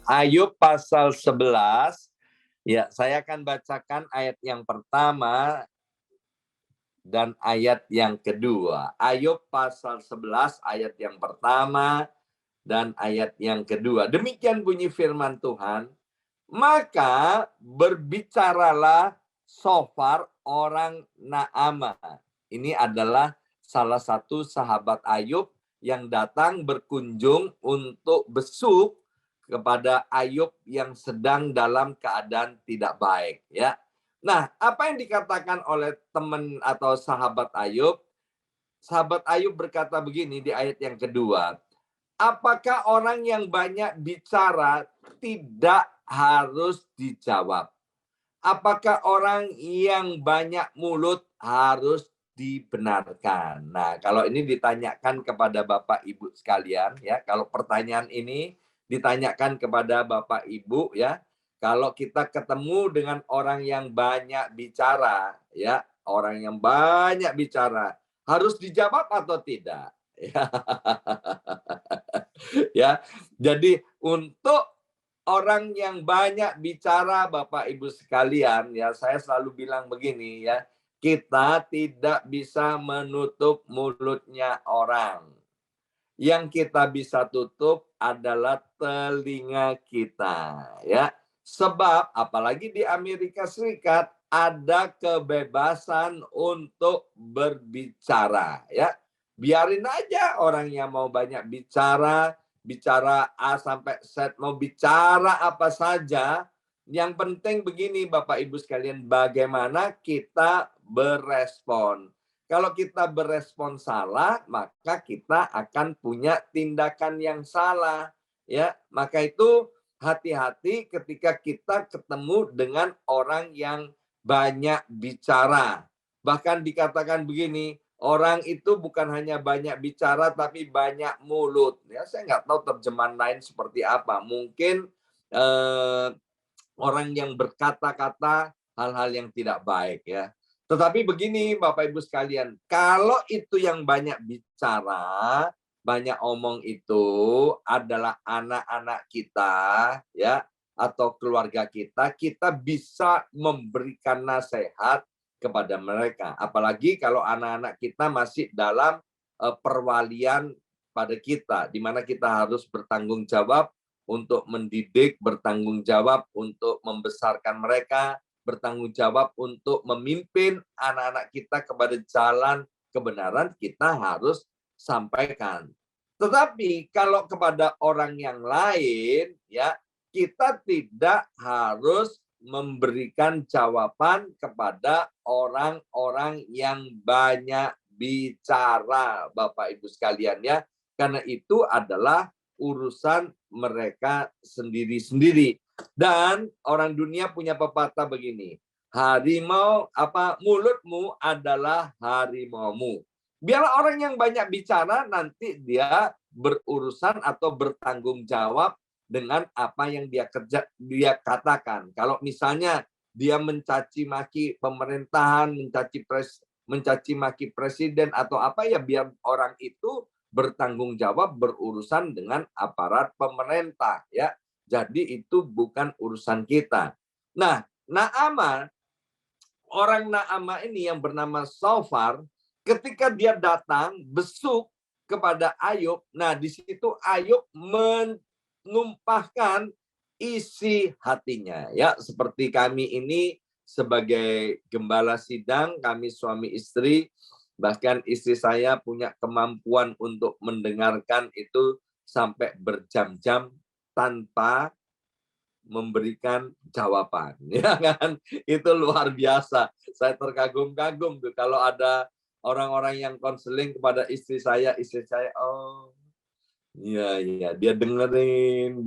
Ayub pasal 11. Ya, saya akan bacakan ayat yang pertama dan ayat yang kedua. Ayub pasal 11 ayat yang pertama dan ayat yang kedua. Demikian bunyi firman Tuhan. Maka berbicaralah Sofar orang Naamah. Ini adalah salah satu sahabat Ayub yang datang berkunjung untuk besuk kepada Ayub yang sedang dalam keadaan tidak baik, ya. Nah, apa yang dikatakan oleh teman atau sahabat Ayub? Sahabat Ayub berkata begini di ayat yang kedua, apakah orang yang banyak bicara tidak harus dijawab? Apakah orang yang banyak mulut harus dibenarkan? Nah, kalau ini ditanyakan kepada Bapak Ibu sekalian, ya, kalau pertanyaan ini ditanyakan kepada Bapak Ibu, ya, kalau kita ketemu dengan orang yang banyak bicara, ya, orang yang banyak bicara, harus dijawab atau tidak? Ya, ya. Jadi untuk orang yang banyak bicara, Bapak Ibu sekalian, ya, saya selalu bilang begini, ya, kita tidak bisa menutup mulutnya orang. Yang kita bisa tutup adalah telinga kita, ya. Sebab apalagi di Amerika Serikat ada kebebasan untuk berbicara, ya. Biarin aja orang yang mau banyak bicara, bicara A sampai Z, mau bicara apa saja. Yang penting begini Bapak Ibu sekalian, bagaimana kita berespon. Kalau kita berespon salah, maka kita akan punya tindakan yang salah, ya. Maka itu hati-hati ketika kita ketemu dengan orang yang banyak bicara. Bahkan dikatakan begini, orang itu bukan hanya banyak bicara tapi banyak mulut. Ya, saya nggak tahu terjemahan lain seperti apa. Mungkin orang yang berkata-kata hal-hal yang tidak baik, ya. Tetapi begini Bapak Ibu sekalian, kalau itu yang banyak bicara, banyak omong itu adalah anak-anak kita, ya, atau keluarga kita, kita bisa memberikan nasihat kepada mereka. Apalagi kalau anak-anak kita masih dalam perwalian pada kita, di mana kita harus bertanggung jawab untuk mendidik, bertanggung jawab untuk membesarkan mereka, bertanggung jawab untuk memimpin anak-anak kita kepada jalan kebenaran, kita harus sampaikan. Tetapi kalau kepada orang yang lain, ya, kita tidak harus memberikan jawaban kepada orang-orang yang banyak bicara, Bapak Ibu sekalian, ya. Karena itu adalah urusan mereka sendiri-sendiri. Dan orang dunia punya pepatah begini, harimau mulutmu adalah harimaumu. Biarlah orang yang banyak bicara nanti dia berurusan atau bertanggung jawab dengan apa yang dia katakan. Kalau misalnya dia mencaci maki pemerintahan, mencaci maki presiden atau apa, ya biar orang itu bertanggung jawab berurusan dengan aparat pemerintah, ya. Jadi itu bukan urusan kita. Nah, Naamah, orang Naamah ini yang bernama Sofar, ketika dia datang besuk kepada Ayub, nah di situ Ayub menumpahkan isi hatinya, ya. Seperti kami ini sebagai gembala sidang, kami suami istri, bahkan istri saya punya kemampuan untuk mendengarkan itu sampai berjam-jam tanpa memberikan jawaban, ya kan? Itu luar biasa. Saya terkagum-kagum tuh kalau ada orang-orang yang konseling kepada istri saya, oh iya iya, dia dengerin.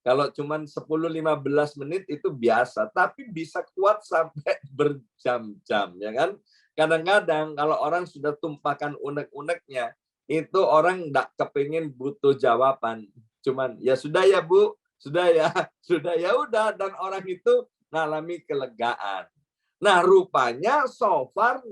Kalau cuman 10-15 menit itu biasa, tapi bisa kuat sampai berjam-jam, ya kan? Kadang-kadang kalau orang sudah tumpahkan unek-uneknya, itu orang enggak kepingin butuh jawaban. Cuman ya sudah ya Bu, sudah ya, sudah ya udah, dan orang itu mengalami kelegaan. Nah, rupanya Sofar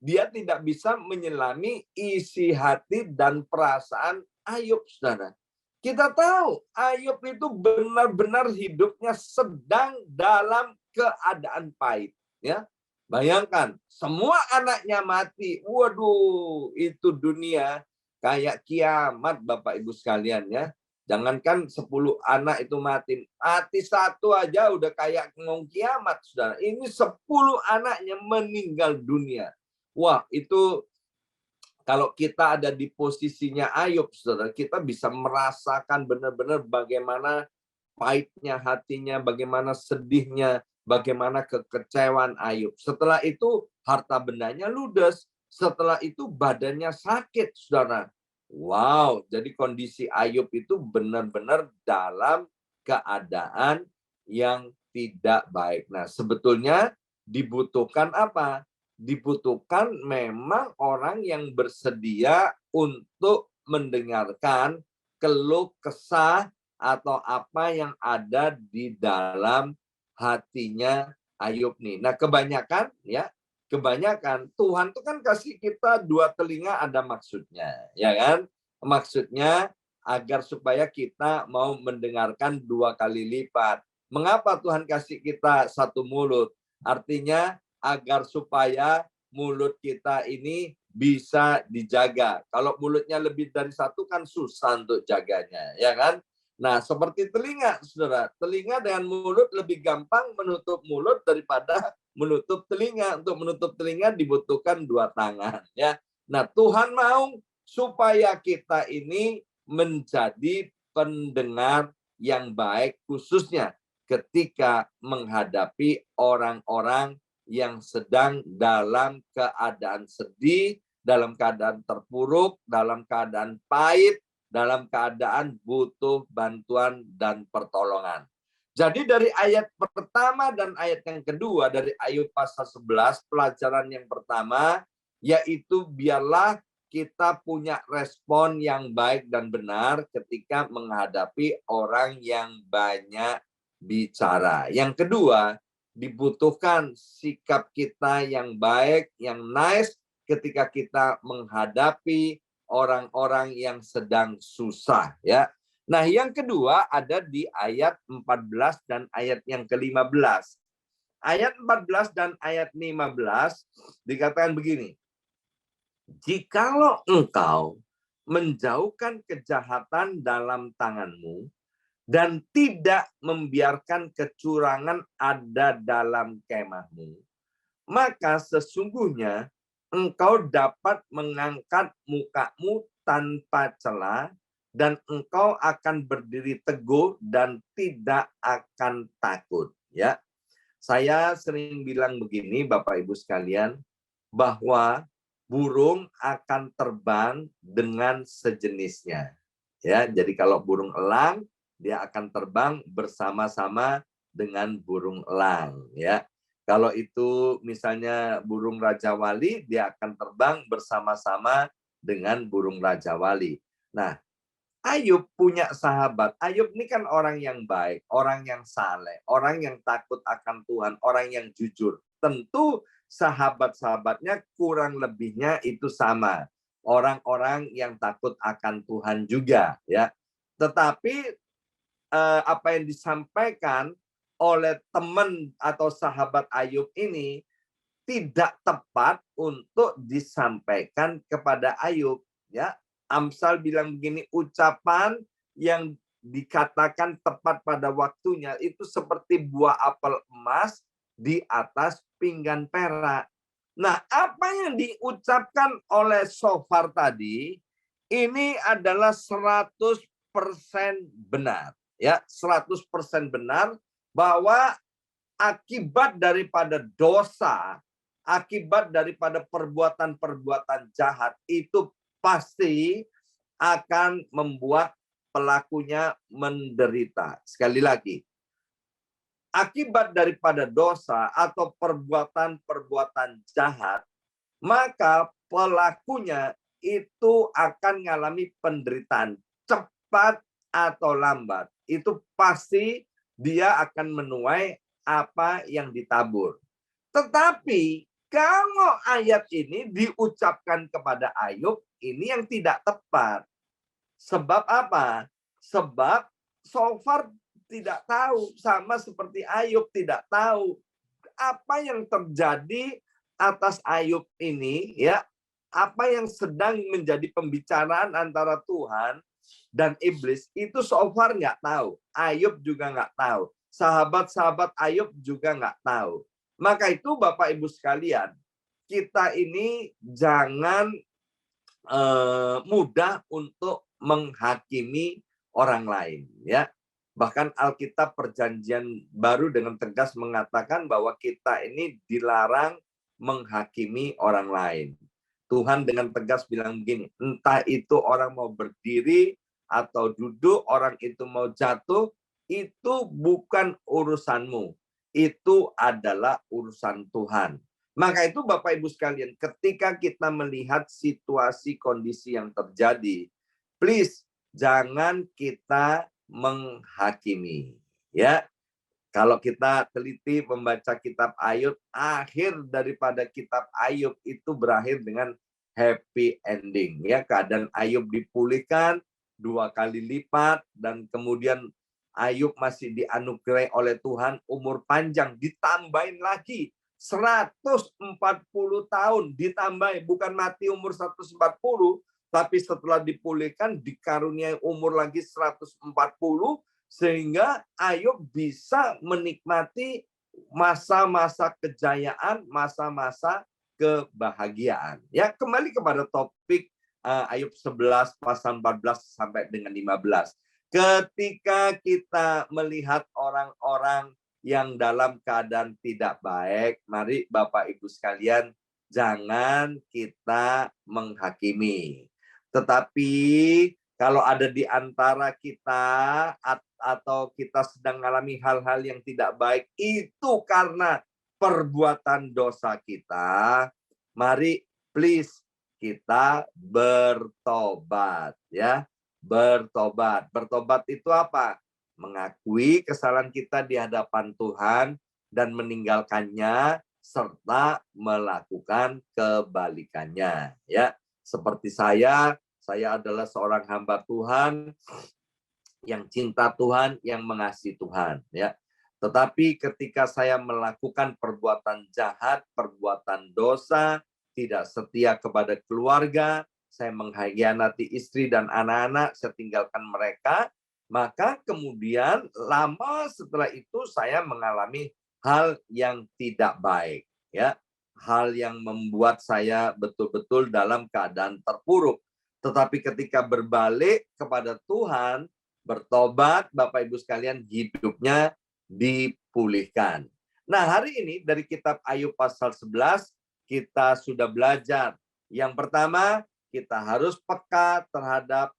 dia tidak bisa menyelami isi hati dan perasaan Ayub, saudara. Kita tahu Ayub itu benar-benar hidupnya sedang dalam keadaan pahit. Ya, bayangkan semua anaknya mati. Waduh, itu dunia kayak kiamat, Bapak Ibu sekalian ya. Jangankan 10 anak itu mati, mati satu aja udah kayak ngomong kiamat, saudara. Ini 10 anaknya meninggal dunia. Wah, itu kalau kita ada di posisinya Ayub, saudara, kita bisa merasakan benar-benar bagaimana pahitnya hatinya, bagaimana sedihnya, bagaimana kekecewaan Ayub. Setelah itu harta bendanya ludes, setelah itu badannya sakit, saudara. Wow, jadi kondisi Ayub itu benar-benar dalam keadaan yang tidak baik. Nah, sebetulnya dibutuhkan apa? Dibutuhkan memang orang yang bersedia untuk mendengarkan keluh kesah atau apa yang ada di dalam hatinya Ayub nih. Nah, kebanyakan Tuhan tuh kan kasih kita 2 telinga ada maksudnya, ya kan? Maksudnya agar supaya kita mau mendengarkan 2 kali lipat. Mengapa Tuhan kasih kita 1 mulut? Artinya agar supaya mulut kita ini bisa dijaga. Kalau mulutnya lebih dari 1 kan susah untuk jaganya, ya kan? Nah, seperti telinga, saudara. Telinga dengan mulut lebih gampang menutup mulut daripada menutup telinga. Untuk menutup telinga dibutuhkan 2 tangan, ya. Nah, Tuhan mau supaya kita ini menjadi pendengar yang baik, khususnya ketika menghadapi orang-orang yang sedang dalam keadaan sedih, dalam keadaan terpuruk, dalam keadaan pahit, dalam keadaan butuh bantuan dan pertolongan. Jadi dari ayat pertama dan ayat yang kedua dari Ayub pasal 11, pelajaran yang pertama yaitu biarlah kita punya respon yang baik dan benar ketika menghadapi orang yang banyak bicara. Yang kedua, dibutuhkan sikap kita yang baik, yang nice ketika kita menghadapi orang-orang yang sedang susah, ya. Nah, yang kedua ada di ayat 14 dan ayat yang ke-15. Ayat 14 dan ayat 15 dikatakan begini. Jikalau engkau menjauhkan kejahatan dalam tanganmu dan tidak membiarkan kecurangan ada dalam kemahmu, maka sesungguhnya engkau dapat mengangkat mukamu tanpa celah dan engkau akan berdiri teguh dan tidak akan takut. Ya, saya sering bilang begini, Bapak Ibu sekalian, bahwa burung akan terbang dengan sejenisnya. Ya, jadi kalau burung elang dia akan terbang bersama-sama dengan burung elang. Ya, kalau itu misalnya burung Raja Wali, dia akan terbang bersama-sama dengan burung Raja Wali. Nah, Ayub punya sahabat. Ayub ini kan orang yang baik, orang yang saleh, orang yang takut akan Tuhan, orang yang jujur. Tentu sahabat-sahabatnya kurang lebihnya itu sama. Orang-orang yang takut akan Tuhan juga, ya. Tetapi apa yang disampaikan oleh teman atau sahabat Ayub ini tidak tepat untuk disampaikan kepada Ayub, ya. Amsal bilang begini, ucapan yang dikatakan tepat pada waktunya itu seperti buah apel emas di atas pinggan perak. Nah, apa yang diucapkan oleh Shofar tadi ini adalah 100% benar, ya, 100% benar bahwa akibat daripada dosa, akibat daripada perbuatan-perbuatan jahat itu pasti akan membuat pelakunya menderita. Sekali lagi, akibat daripada dosa atau perbuatan-perbuatan jahat, maka pelakunya itu akan mengalami penderitaan cepat atau lambat. Itu pasti dia akan menuai apa yang ditabur. Tetapi kalau ayat ini diucapkan kepada Ayub, ini yang tidak tepat. Sebab apa? Sebab so far tidak tahu, sama seperti Ayub tidak tahu apa yang terjadi atas Ayub ini, ya. Apa yang sedang menjadi pembicaraan antara Tuhan dan iblis itu so far nggak tahu. Ayub juga nggak tahu. Sahabat-sahabat Ayub juga nggak tahu. Maka itu Bapak Ibu sekalian, kita ini jangan mudah untuk menghakimi orang lain, ya. Bahkan Alkitab Perjanjian Baru dengan tegas mengatakan bahwa kita ini dilarang menghakimi orang lain. Tuhan dengan tegas bilang begini, entah itu orang mau berdiri atau duduk, orang itu mau jatuh, itu bukan urusanmu. Itu adalah urusan Tuhan. Maka itu Bapak Ibu sekalian, ketika kita melihat situasi kondisi yang terjadi, please jangan kita menghakimi, ya. Kalau kita teliti membaca kitab Ayub, akhir daripada kitab Ayub itu berakhir dengan happy ending, ya. Keadaan Ayub dipulihkan 2 kali lipat, dan kemudian Ayub masih dianugerahi oleh Tuhan umur panjang, ditambahin lagi 140 tahun, ditambahin, bukan mati umur 140, tapi setelah dipulihkan dikaruniai umur lagi 140, sehingga Ayub bisa menikmati masa-masa kejayaan, masa-masa kebahagiaan. Ya, kembali kepada topik Ayub 11 pasal 14 sampai dengan 15. Ketika kita melihat orang-orang yang dalam keadaan tidak baik, mari Bapak Ibu sekalian, jangan kita menghakimi. Tetapi kalau ada di antara kita atau kita sedang mengalami hal-hal yang tidak baik, itu karena perbuatan dosa kita, mari please kita bertobat, ya. Bertobat. Bertobat itu apa? Mengakui kesalahan kita di hadapan Tuhan dan meninggalkannya serta melakukan kebalikannya, ya. Seperti saya adalah seorang hamba Tuhan yang cinta Tuhan, yang mengasihi Tuhan, ya. Tetapi ketika saya melakukan perbuatan jahat, perbuatan dosa, tidak setia kepada keluarga, saya mengkhianati istri dan anak-anak, saya tinggalkan mereka, maka kemudian lama setelah itu saya mengalami hal yang tidak baik, ya. Hal yang membuat saya betul-betul dalam keadaan terpuruk. Tetapi ketika berbalik kepada Tuhan, bertobat, Bapak Ibu sekalian, hidupnya dipulihkan. Nah, hari ini dari kitab Ayub pasal 11 kita sudah belajar. Yang pertama, kita harus peka terhadap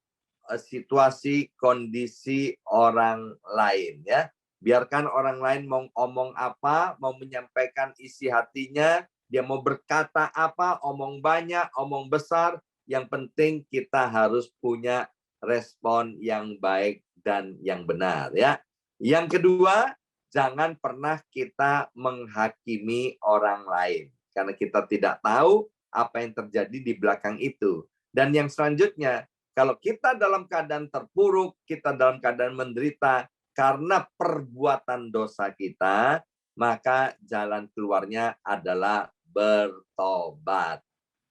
situasi kondisi orang lain, ya. Biarkan orang lain mau ngomong apa, mau menyampaikan isi hatinya, dia mau berkata apa, omong banyak, omong besar, yang penting kita harus punya respon yang baik dan yang benar, ya. Yang kedua, jangan pernah kita menghakimi orang lain karena kita tidak tahu apa yang terjadi di belakang itu. Dan yang selanjutnya, kalau kita dalam keadaan terpuruk, kita dalam keadaan menderita karena perbuatan dosa kita, maka jalan keluarnya adalah bertobat.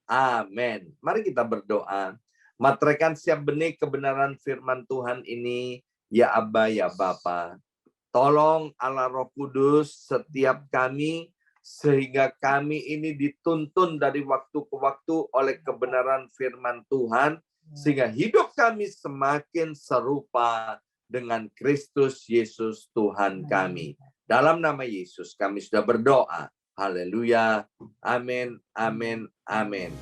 Amin. Mari kita berdoa. Materaikan siap benih kebenaran firman Tuhan ini, ya Aba, ya Bapa. Tolong Allah Roh Kudus setiap kami, sehingga kami ini dituntun dari waktu ke waktu oleh kebenaran firman Tuhan, sehingga hidup kami semakin serupa dengan Kristus Yesus Tuhan kami. Dalam nama Yesus kami sudah berdoa. Haleluya. Amin, amin, amin.